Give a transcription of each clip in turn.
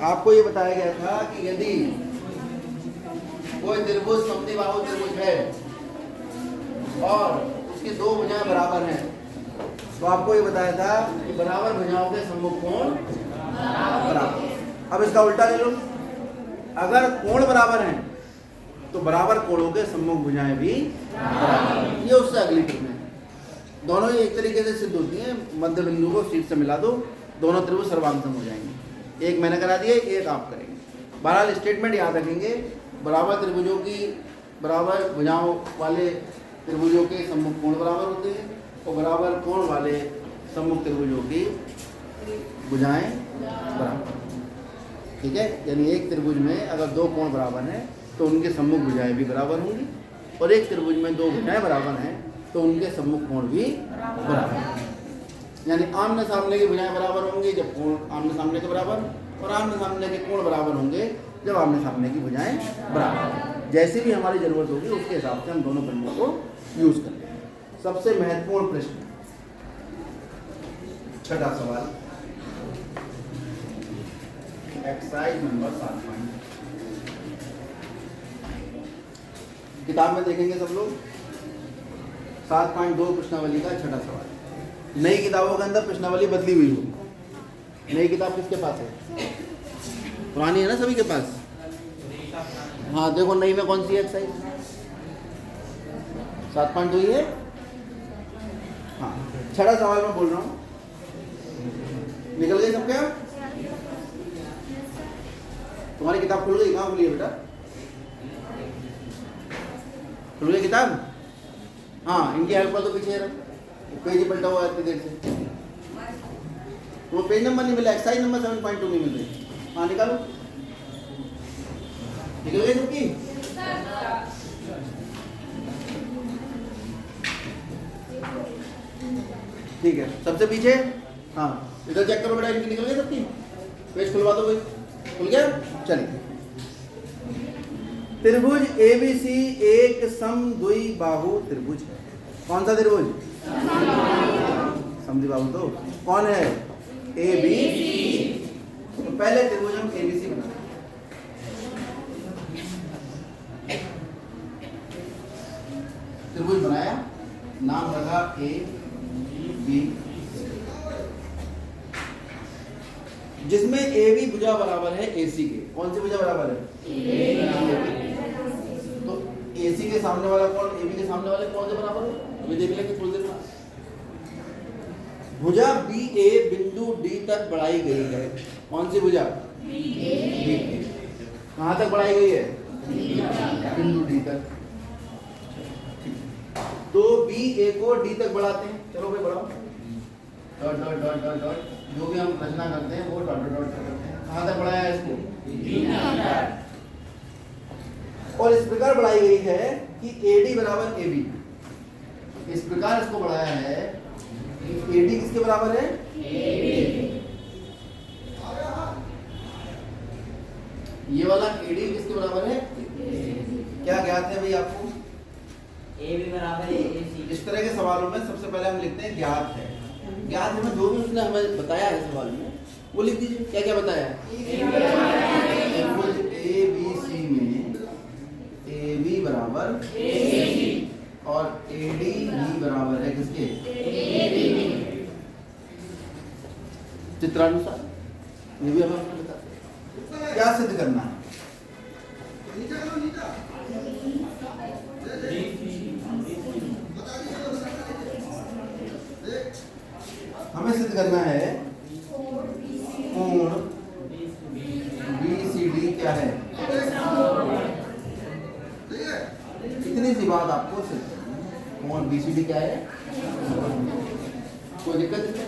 आपको ये बताया गया था कि यदि कोई त्रिभुज समद्विबाहु त्रिभुज है और उसकी दो भुजाएं बराबर हैं, तो आपको ये बताया था कि बराबर भुजाओं के सम्मुख कोण बराबर। अब इसका उल्टा ले लो, अगर कोण बराबर हैं तो बराबर कोणों के सम्मुख भुजाएं भी बराबर। ये उससे अगली टिप है। दोनों ही एक तरीके से सिद्ध होती हैं। मध्य बिंदु को शीर्ष से मिला दो, दोनों त्रिभुज सर्वांगसम हो जाएंगे। एक मैंने करा दिया, एक आप करेंगे। बहरहाल स्टेटमेंट याद रखेंगे, बराबर त्रिभुजों की बराबर भुजाओं वाले त्रिभुजों के सम्मुख कोण बराबर होते हैं और बराबर कोण वाले सम्मुख त्रिभुजों की भुजाएं बराबर। ठीक है, यानी एक त्रिभुज में अगर दो कोण बराबर हैं तो उनके सम्मुख भुजाएं भी बराबर होंगी, और एक त्रिभुज में दो भुजाएं बराबर हैं तो उनके सम्मुख कोण भी बराबर। यानी आमने सामने की भुजाएं बराबर होंगी जब कोण आमने सामने के बराबर, और आमने सामने के कोण बराबर होंगे जब आमने सामने की भुजाएं बराबर। जैसी भी हमारी जरूरत होगी उसके हिसाब से हम दोनों बिंदुओं को यूज कर लेंगे। सबसे महत्वपूर्ण प्रश्न, छठा सवाल, एक्सरसाइज नंबर 7। किताब में देखेंगे सब लोग 7.2 प्रश्नावली का छठा सवाल। नई किताबों के अंदर प्रश्नावली बदली हुई होगी। नई किताब किसके पास है? पुरानी है ना सभी के पास? हाँ देखो, नई में कौन सी एक्सरसाइज? 7.2 ही है। हाँ, छठा सवाल मैं बोल रहा हूँ। निकल गई सबके? तुम्हारी किताब खुल गई? कहाँ खुली है बेटा? खुल गई किताब? हाँ, इनकी हेल्प कर दो। पीछे पेज ही पलटा हुआ है इतनी देर से। वो पेज नंबर नहीं मिला, एक्सरसाइज नंबर 7.2 नहीं मिल रही। हाँ निकालो, निकल गई सबकी? ठीक है, सबसे पीछे। हाँ इधर चेक करो बेटा, इनकी निकल गई सबकी? पेज खुलवा दो भाई। खुल गया? चलिए। त्रिभुज ABC एक समद्विबाहु त्रिभुज है। कौन सा त्रिभुज? समद्विबाहु। तो कौन है? ABC। तो पहले त्रिभुज हम ABC बनाते हैं। त्रिभुज बनाया, नाम रखा AB, जिसमें AB भुजा बराबर है AC के। कौन सी भुजा बराबर है? तो AC के सामने वाला कोण AB के सामने वाले कोण से बराबर है। अभी देख लेंगे थोड़ी देर में। भुजा BA बिंदु D तक बढ़ाई गई है। कौन सी भुजा? BA। कहाँ तक बढ़ाई गई है? बिंदु D तक। तो BA को D तक बढ़ाते हैं। चलो भाई बढ़ाओ। Dot dot dot dot dot, जो भी हम रचना करते हैं वो डॉट डॉट डॉट करते हैं। कहाँ तक बढ़ाया है इसको? और इस प्रकार बढ़ाई गई है कि AD बराबर AB। इस प्रकार इसको बढ़ाया है कि AD किसके बराबर है? AB। ये वाला AD किसके बराबर है? क्या ज्ञात है भाई आपको? AB बराबर है AC। इस तरह के सवालों में सबसे पहले हम लिखते हैं ज्ञात है। ज्ञात हमें जो भी उसने हमें बताया है सवाल में वो लिख दीजिए। क्या क्या बताया है? त्रिभुज ABC में AB बराबर AC और AD भी बराबर है किसके? AB। चित्रानुसार ये भी हमें बताते हैं। क्या सिद्ध करना है? हमें सिद्ध करना है कोण BCD क्या है। इतनी सी बात आपको सिद्ध करनी है। कोण BCD क्या है? कोई दिक्कत नहीं?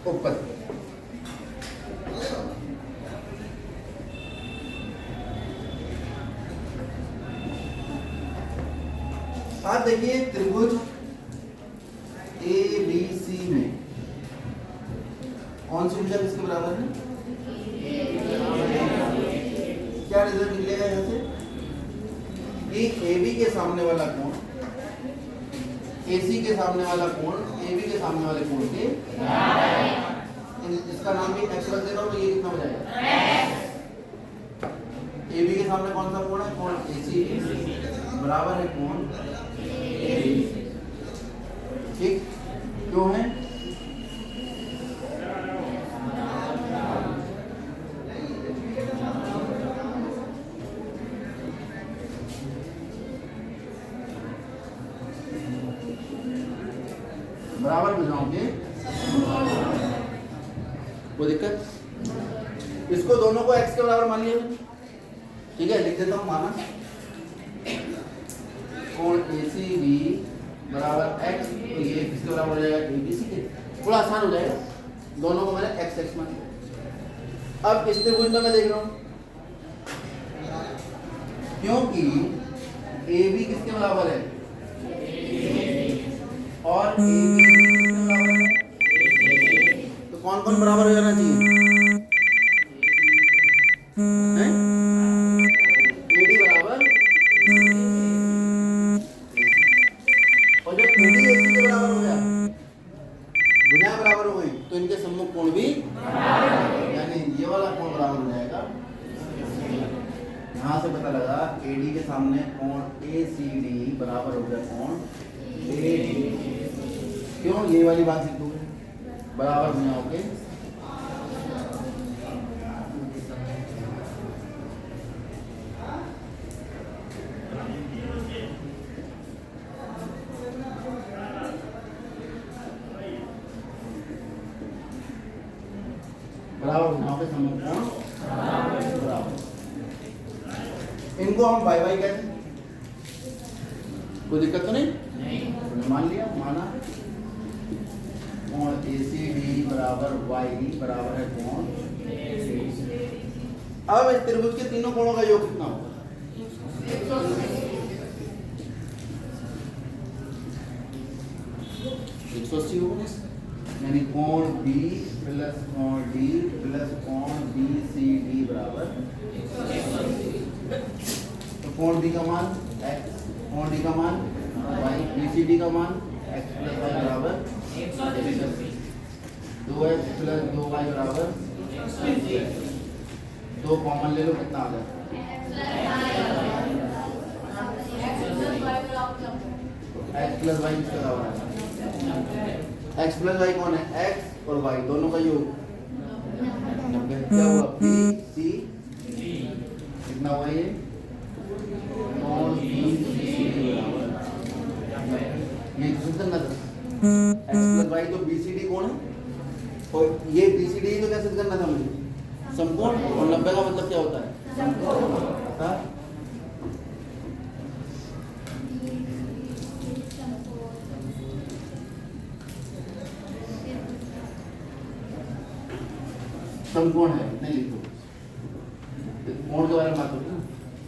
ऊपर आप देखिए, त्रिभुज ABC में कौन सी भुजा किसके बराबर है? क्या रिजल्ट निकलेगा यहाँ से? कि AB के सामने वाला कोण AC के सामने वाला कोण AB के सामने वाले कोण के इसका नाम भी x रख देता हूं तो ये कितना हो जाएगा AB के सामने कौन सा कोण है? कोण AC बराबर है कोण AB। ठीक, क्यों है? बराबर भुजाओंगे, कोई दिक्कत? इसको दोनों को x के बराबर मान लिया। ठीक है, लिख देता हूं माना कोण ACB बराबर x, तो ये किसके बराबर हो जाएगा? ABC के। थोड़ा आसान हो जाएगा, दोनों को मैंने x x मान लिया। अब इस त्रिभुज में मैं देख रहा हूं क्योंकि AB किसके बराबर है और AB किसके बराबर है, तो कौन कौन बराबर हो जाना चाहिए? हैं? AD बराबर और जब AD AC के बराबर हो गया, भुजाएं बराबर हो गई, तो इनके सम्मुख कोण भी यानी ये वाला कोण बराबर हो जाएगा। यहाँ से पता लगा AD के सामने कोण ACD बराबर हो गया कोण AD। क्यों? ये वाली बात लिख दोगे, बराबर भुजाओंगे बराबर भुजाओं के सम्मुख कोण बराबर। इनको हम वाई वाई कहते हैं, कोई दिक्कत तो नहीं? मान लिया, माना कोण ACD बराबर y बराबर है कोण AD। अब इस त्रिभुज के तीनों कोणों का योग कितना होगा? 180 होगा, यानी कोण B प्लस कोण D प्लस कोण BCD बराबर। तो कोण B का मान x, कोण D का मान y, BCD का मान x प्लस y बराबर 2x प्लस 2y बराबर 2 कॉमन ले लो, कितना आ जाए? x प्लस y किसके बराबर है? x प्लस y कौन है? x और y दोनों का योग 90। क्या हुआ? BC कितना हुआ ये? कोण BCD बराबर, ये किसका करना था? x प्लस y तो BCD कौन है और ये BCD ही तो कैसे करना था मुझे? समकोण। और 90 का मतलब क्या होता है? समकोण। समकोण है, इतने लिखो, कोण के बारे में बात होगी ना।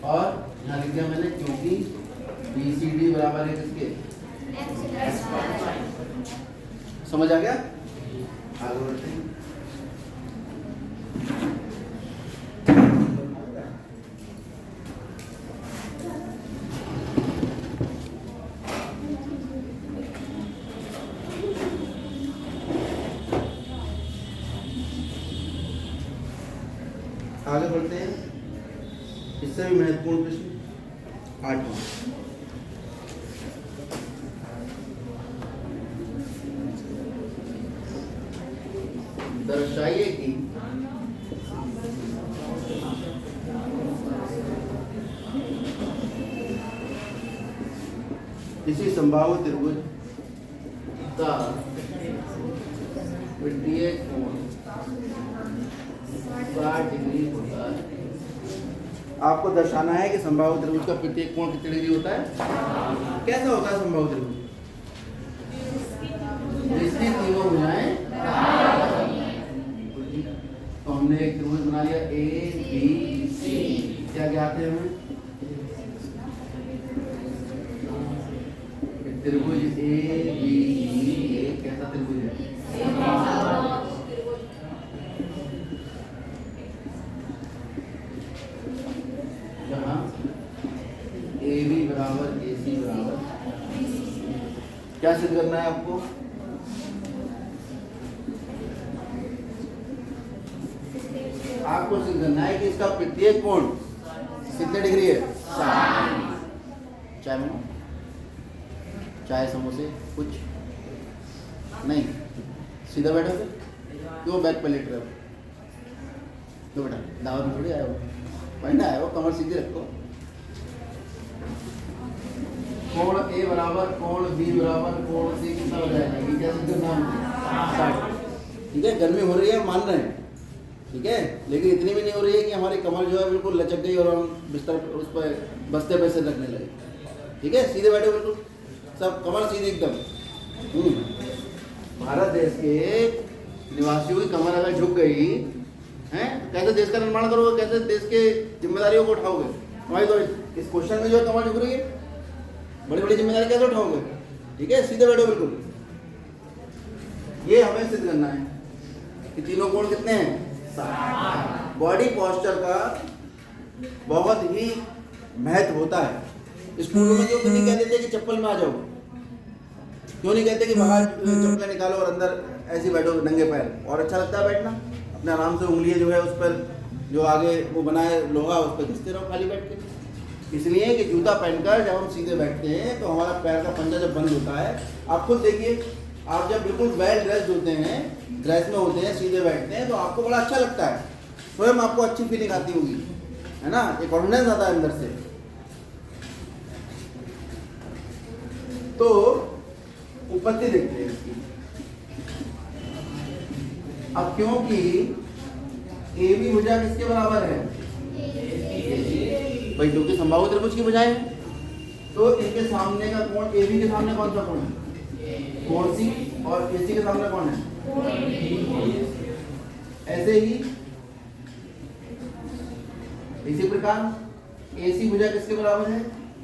और यहाँ लिख दिया मैंने क्योंकि BCD बराबर है किसके? समझ आ गया? आगे बढ़ते हैं। आगे बढ़ते हैं, इससे भी महत्वपूर्ण प्रश्न 8वां। दर्शाइए कि किसी संभाव्य त्रिभुज का वित्तीय कोण 60 डिग्री होता है। आपको दर्शाना है कि संभाव्य त्रिभुज का प्रत्येक कोण कितने डिग्री होता है? कैसा होता है संभाव्य त्रिभुज? इसकी तीनों भुजाएं, तो हमने एक त्रिभुज बना लिया ABC। क्या कहते हैं हमें? त्रिभुज ABE कैसा त्रिभुज है? जहाँ AB बराबर AC बराबर करना है आपको? आपको सिद्ध करना है कि इसका प्रत्येक कोण कितने डिग्री है? 60। चाय में चाय समोसे कुछ नहीं, सीधा बैठो फिर। क्यों बैक पे लेट रहे हो? क्यों बेटा, दावत में थोड़ी आए हो, पढ़ना आए हो, कमर सीधी रखो। कोण ए बराबर कोण बी बराबर कोण सी कितना हो जाएगा? ये क्या सिद्ध करना है? 60। ठीक है, गर्मी हो रही है, मान रहे हैं, ठीक है, लेकिन इतनी भी नहीं हो रही है कि हमारी कमर जो है बिल्कुल लचक गई और हम बिस्तर उस पर बस्ते पे से रखने लगे। ठीक है, सीधे बैठो बिल्कुल, सब कमर सीधी एकदम। भारत देश के निवासियों की कमर अगर झुक गई है, कैसे देश का निर्माण करोगे? कैसे देश के जिम्मेदारियों को उठाओगे? हमारी तो इस क्वेश्चन में जो है कमर झुक रही है, बड़ी बड़ी जिम्मेदारी कैसे उठाओगे? ठीक है, सीधे बैठो बिल्कुल। ये हमें सिद्ध करना है कि तीनों कोण कितने हैं? बॉडी पोस्चर का बहुत ही महत्व होता है। स्कूलों में क्यों नहीं कह देते कि चप्पल में आ जाओ? क्यों नहीं कहते कि बाहर चप्पलें निकालो और अंदर ऐसे बैठो नंगे पैर? और अच्छा लगता है बैठना, अपने आराम से उंगलियां जो है उस पर जो आगे वो बनाए लोहा उस पर घिसते रहो खाली बैठ के। इसलिए कि जूता पहनकर जब हम सीधे बैठते हैं तो हमारा पैर का पंजा जब बंद होता है, आप खुद देखिए, आप जब बिल्कुल वेल ड्रेस्ड होते हैं, ड्रेस में होते हैं, सीधे बैठते हैं तो आपको बड़ा अच्छा लगता है, स्वयं आपको अच्छी फीलिंग आती होगी, है ना, एक कॉन्फिडेंस आता है अंदर से। तो उपपत्ति देखते हैं इसकी। अब क्योंकि ए बी भुजा किसके बराबर है? भाई क्योंकि समबाहु त्रिभुज की भुजाएं हैं, तो इनके सामने का कोण ए बी के सामने कौन सा कोण है? कोण सी। और ए सी के सामने कौन है? ऐसे ही इसी प्रकार ए सी भुजा किसके बराबर है?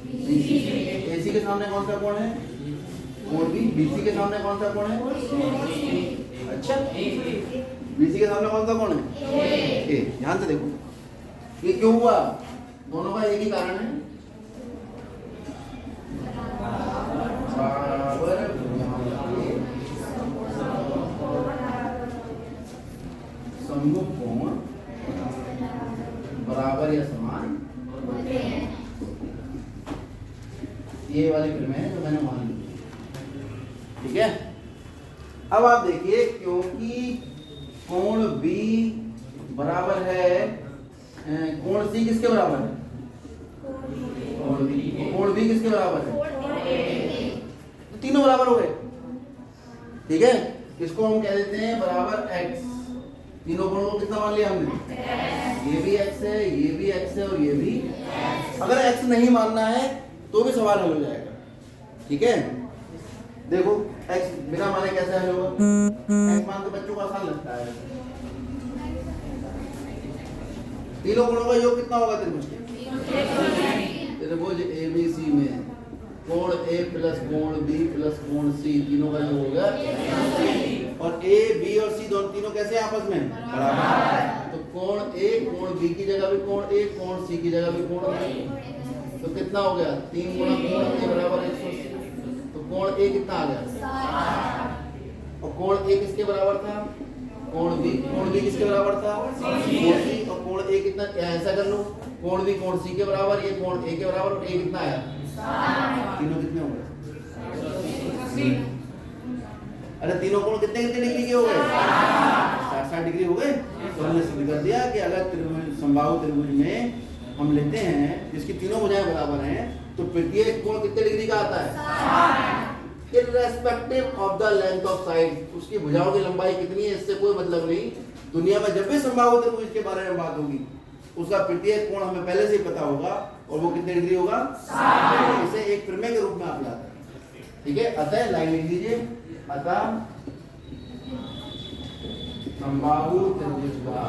BC। ए सी के सामने कौन सा कोण है? कोण बी। BC के सामने कौन सा कोण है? अच्छा, BC के सामने कौन सा कोण है? ए। ध्यान से देखो, ये क्यों हुआ? दोनों का एक ही कारण है, बराबर सम्मुख कोण बराबर या समान, ये वाली फिल्में हैं जो मैंने मान ली। ठीक है, अब आप देखिए, क्योंकि कोण बी बराबर है कोण सी किसके बराबर है? कोण बी किसके बराबर है? तो तीनों बराबर हो गए। ठीक है, इसको हम कह देते हैं बराबर x। तीनों कोणों को कितना मान लिया हमने? ये भी x है, ये भी x है और ये भी। अगर x नहीं मानना है तो भी सवाल हल हो जाएगा। ठीक है, देखो x बिना माने कैसे हल होगा? x मान तो बच्चों को आसान लगता है। तीनों कोणों का योग कितना होगा त्रिभुज के? त्रिभुज ABC में कोण A प्लस कोण B प्लस कोण C तीनों का योग होगा। और A, B और C दोनों तीनों कैसे आपस में? बराबर। तो कोण A कोण B की जगह भी कोण A, कोण C की जगह भी कोण B। तो कितना हो गया? 3 गुणा कोण A बराबर 180। तो कोण A कितना आ गया? और कोण A किसके बराबर था? कोण B। कोण B किसके बराबर था? कोण C। और कोण A कितना? ऐसा कर लो, कोण B कोण C के बराबर, ये कोण A के बराबर, और A कितना आया? तीनों कितने हो गए? अरे तीनों कोण कितने कितने डिग्री के हो गए? 60 डिग्री हो गए। तो हमने सिद्ध कर दिया कि अगर त्रिभुज समबाहु त्रिभुज में हम लेते हैं जिसकी तीनों भुजाएं बराबर हैं, तो प्रत्येक कोण कितने डिग्री का आता है? Irrespective of the length of side, उसकी भुजाओं की लंबाई कितनी है इससे कोई मतलब नहीं। दुनिया में जब भी समबाहु त्रिभुज के बारे में बात होगी, उसका प्रत्येक कोण हमें पहले से ही पता होगा, और वो कितने डिग्री होगा? 60। इसे एक प्रमेय के रूप में आप याद रखें। ठीक है, अतः लाइन लिख दीजिए, अतः समबाहु त्रिभुज का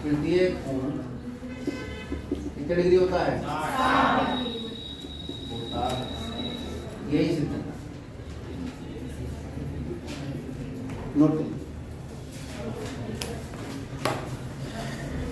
प्रत्येक कोण कितने डिग्री होता है? होता है। यही सिद्ध